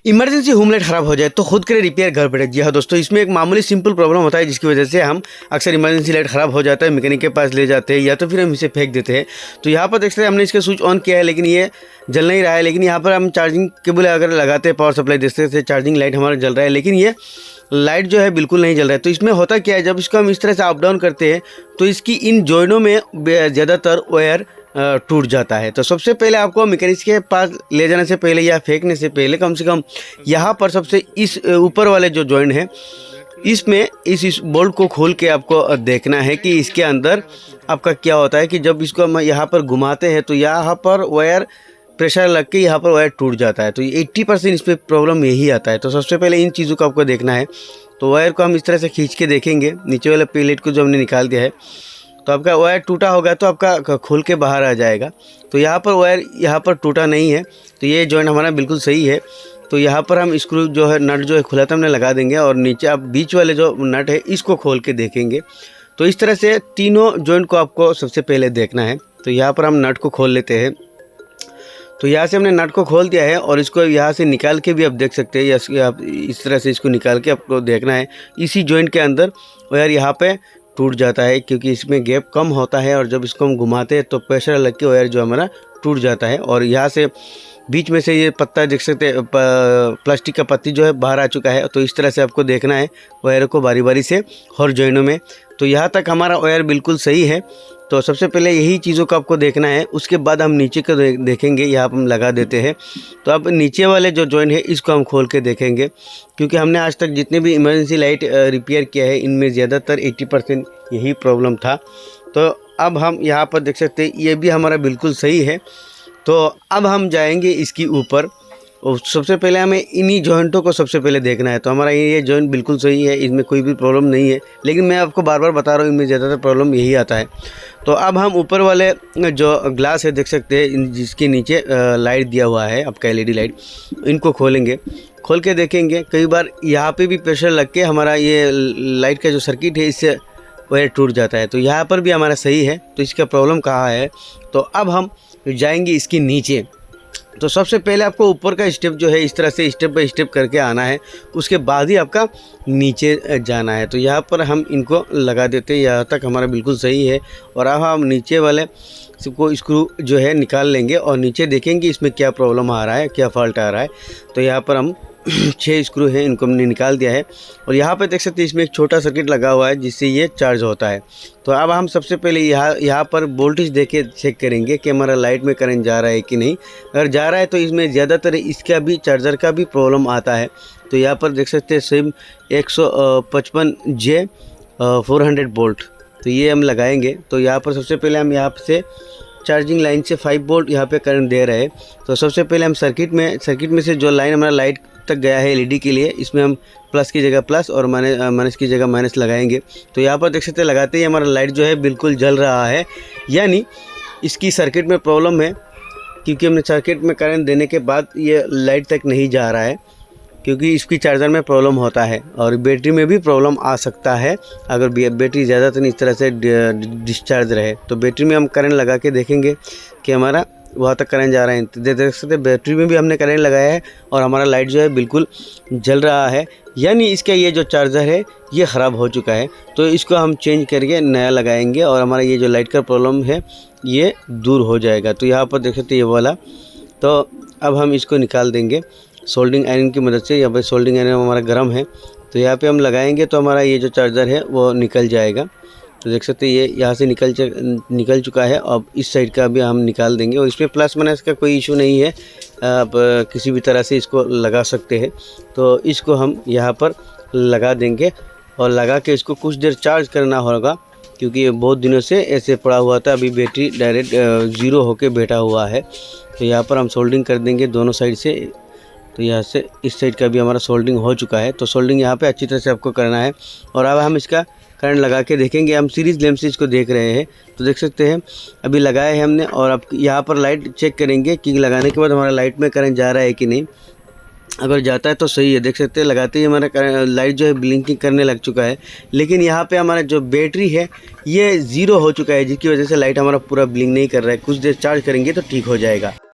Emergency home light ख़राब हो जाए तो खुद करे रिपेयर घर बैठे। जी हाँ दोस्तों, इसमें एक मामूली सिंपल प्रॉब्लम होता है जिसकी वजह से हम अक्सर इमरजेंसी लाइट ख़राब हो जाता है मैकेनिक के पास ले जाते हैं या तो फिर हम इसे फेंक देते हैं। तो यहाँ पर देख सकते हैं हमने इसका स्विच ऑन किया है लेकिन ये जल नहीं रहा है। लेकिन यहाँ पर हम चार्जिंग केबल अगर लगाते हैं, पावर सप्लाई देखते हैं चार्जिंग लाइट हमारा जल रहा है, लेकिन ये लाइट जो है बिल्कुल नहीं जल रहा है। तो इसमें होता क्या है, जब इसको हम इस तरह से अप डाउन करते हैं तो इसकी इन जॉइनों में ज़्यादातर वायर टूट जाता है। तो सबसे पहले आपको मैकेनिक के पास ले जाने से पहले या फेंकने से पहले कम से कम यहाँ पर सबसे इस ऊपर वाले जो जॉइंट है इसमें इस बोल्ट को खोल के आपको देखना है कि इसके अंदर आपका क्या होता है कि जब इसको हम यहाँ पर घुमाते हैं तो यहाँ पर वायर प्रेशर लग के यहाँ पर वायर टूट जाता है। तो 80% इस पर प्रॉब्लम यही आता है। तो सबसे पहले इन चीज़ों को आपको देखना है। तो वायर को हम इस तरह से खींच के देखेंगे, नीचे वाले प्लेट को जो हमने निकाल दिया है तो आपका वायर टूटा होगा तो आपका खोल के बाहर आ जाएगा। तो यहाँ पर वायर यहाँ पर टूटा नहीं है, तो ये जॉइंट हमारा बिल्कुल सही है। तो यहाँ पर हम स्क्रू जो है नट जो है खुला था हमने लगा देंगे और नीचे आप बीच वाले जो नट है इसको खोल के देखेंगे। तो इस तरह से तीनों जॉइंट को आपको सबसे पहले देखना है। तो यहाँ पर हम नट को खोल लेते हैं। तो यहाँ से हमने नट को खोल दिया है और इसको यहाँ से निकाल के भी आप देख सकते हैं, या आप इस तरह से इसको निकाल के आपको देखना है। इसी जॉइंट के अंदर वायर यहाँ पे टूट जाता है क्योंकि इसमें गैप कम होता है और जब इसको हम घुमाते हैं तो प्रेशर लग के वायर जो हमारा टूट जाता है। और यहाँ से बीच में से ये पत्ता देख सकते हैं, प्लास्टिक का पत्ती जो है बाहर आ चुका है। तो इस तरह से आपको देखना है वायर को बारी बारी से हर जॉइनों में। तो यहाँ तक हमारा वायर बिल्कुल सही है। तो सबसे पहले यही चीज़ों को आपको देखना है, उसके बाद हम नीचे को देखेंगे। यहाँ पर हम लगा देते हैं। तो अब नीचे वाले जो जॉइंट है इसको हम खोल के देखेंगे क्योंकि हमने आज तक जितने भी इमरजेंसी लाइट रिपेयर किया है इनमें ज़्यादातर 80% यही प्रॉब्लम था। तो अब हम यहाँ पर देख सकते हैं ये भी हमारा बिल्कुल सही है। तो अब हम जाएंगे इसकी ऊपर और सबसे पहले हमें इन्हीं जॉइंटों को सबसे पहले देखना है। तो हमारा ये जॉइंट बिल्कुल सही है, इसमें कोई भी प्रॉब्लम नहीं है, लेकिन मैं आपको बार बार बता रहा हूँ इनमें ज़्यादातर प्रॉब्लम यही आता है। तो अब हम ऊपर वाले जो ग्लास है देख सकते हैं जिसके नीचे लाइट दिया हुआ है आपका LED लाइट, इनको खोलेंगे। खोल के देखेंगे, कई बार यहाँ पे भी प्रेशर लग के हमारा ये लाइट का जो सर्किट है इससे वायर टूट जाता है। तो यहाँ पर भी हमारा सही है। तो इसका प्रॉब्लम कहाँ है, तो अब हम जाएंगे इसके नीचे। तो सबसे पहले आपको ऊपर का स्टेप जो है इस तरह से स्टेप बाय स्टेप करके आना है, उसके बाद ही आपका नीचे जाना है। तो यहाँ पर हम इनको लगा देते हैं, यहाँ तक हमारा बिल्कुल सही है। और अब हम नीचे वाले को स्क्रू जो है निकाल लेंगे और नीचे देखेंगे इसमें क्या प्रॉब्लम आ रहा है, क्या फॉल्ट आ रहा है। तो यहाँ पर हम 6 स्क्रू हैं, इनको हमने निकाल दिया है। और यहाँ पे देख सकते हैं इसमें एक छोटा सर्किट लगा हुआ है जिससे ये चार्ज होता है। तो अब हम सबसे पहले यहाँ पर वोल्टेज देके चेक करेंगे कि हमारा लाइट में करंट जा रहा है कि नहीं। अगर जा रहा है तो इसमें ज़्यादातर इसका भी चार्जर का भी प्रॉब्लम आता है। तो यहाँ पर देख सकते हैं सेम 155J 400 वोल्ट। तो ये हम लगाएंगे। तो यहाँ पर सबसे पहले हम यहाँ से चार्जिंग लाइन से 5 वोल्ट यहाँ पे करंट दे रहे हैं। तो सबसे पहले हम सर्किट में से जो लाइन हमारा लाइट तक गया है LED के लिए, इसमें हम प्लस की जगह प्लस और माइनस की जगह माइनस लगाएंगे। तो यहाँ पर देख सकते हैं लगाते ही हमारा लाइट जो है बिल्कुल जल रहा है, यानी इसकी सर्किट में प्रॉब्लम है क्योंकि हमने सर्किट में करंट देने के बाद ये लाइट तक नहीं जा रहा है क्योंकि इसकी चार्जर में प्रॉब्लम होता है। और बैटरी में भी प्रॉब्लम आ सकता है अगर बैटरी ज़्यादातर इस तरह से डिस्चार्ज रहे। तो बैटरी में हम करंट लगा के देखेंगे कि हमारा वहाँ तक करंट जा रहा है। देख सकते हैं बैटरी में भी हमने करंट लगाया है और हमारा लाइट जो है बिल्कुल जल रहा है, यानी इसका ये जो चार्जर है ये ख़राब हो चुका है। तो इसको हम चेंज करके नया लगाएंगे और हमारा ये जो लाइट का प्रॉब्लम है ये दूर हो जाएगा। तो यहाँ पर देख सकते हैं ये वाला। तो अब हम इसको निकाल देंगे सोल्डिंग आयरन की मदद से। यहाँ पर सोल्डिंग आयरन हमारा गर्म है, तो यहाँ पे हम लगाएंगे तो हमारा ये जो चार्जर है वो निकल जाएगा। तो देख सकते हैं ये यहाँ से निकल चुका है। अब इस साइड का भी हम निकाल देंगे और इसमें प्लस माइनस का कोई इशू नहीं है, आप किसी भी तरह से इसको लगा सकते हैं। तो इसको हम यहाँ पर लगा देंगे और लगा के इसको कुछ देर चार्ज करना होगा क्योंकि ये बहुत दिनों से ऐसे पड़ा हुआ था, अभी बैटरी डायरेक्ट 0 होके बैठा हुआ है। तो यहाँ पर हम सोल्डिंग कर देंगे दोनों साइड से। तो यहाँ से इस साइड का भी हमारा सोल्डिंग हो चुका है। तो सोल्डिंग यहाँ पे अच्छी तरह से आपको करना है। और अब हम इसका करंट लगा के देखेंगे। हम सीरीज़ लैंप से इसको देख रहे हैं। तो देख सकते हैं अभी लगाया है हमने और अब यहाँ पर लाइट चेक करेंगे कि लगाने के बाद हमारा लाइट में करंट जा रहा है कि नहीं। अगर जाता है तो सही है। देख सकते हैं लगाते ही हमारा लाइट जो है ब्लिंकिंग करने लग चुका है, लेकिन यहाँ पे हमारा जो बैटरी है ये 0 हो चुका है जिसकी वजह से लाइट हमारा पूरा ब्लिंक नहीं कर रहा है। कुछ देर चार्ज करेंगे तो ठीक हो जाएगा।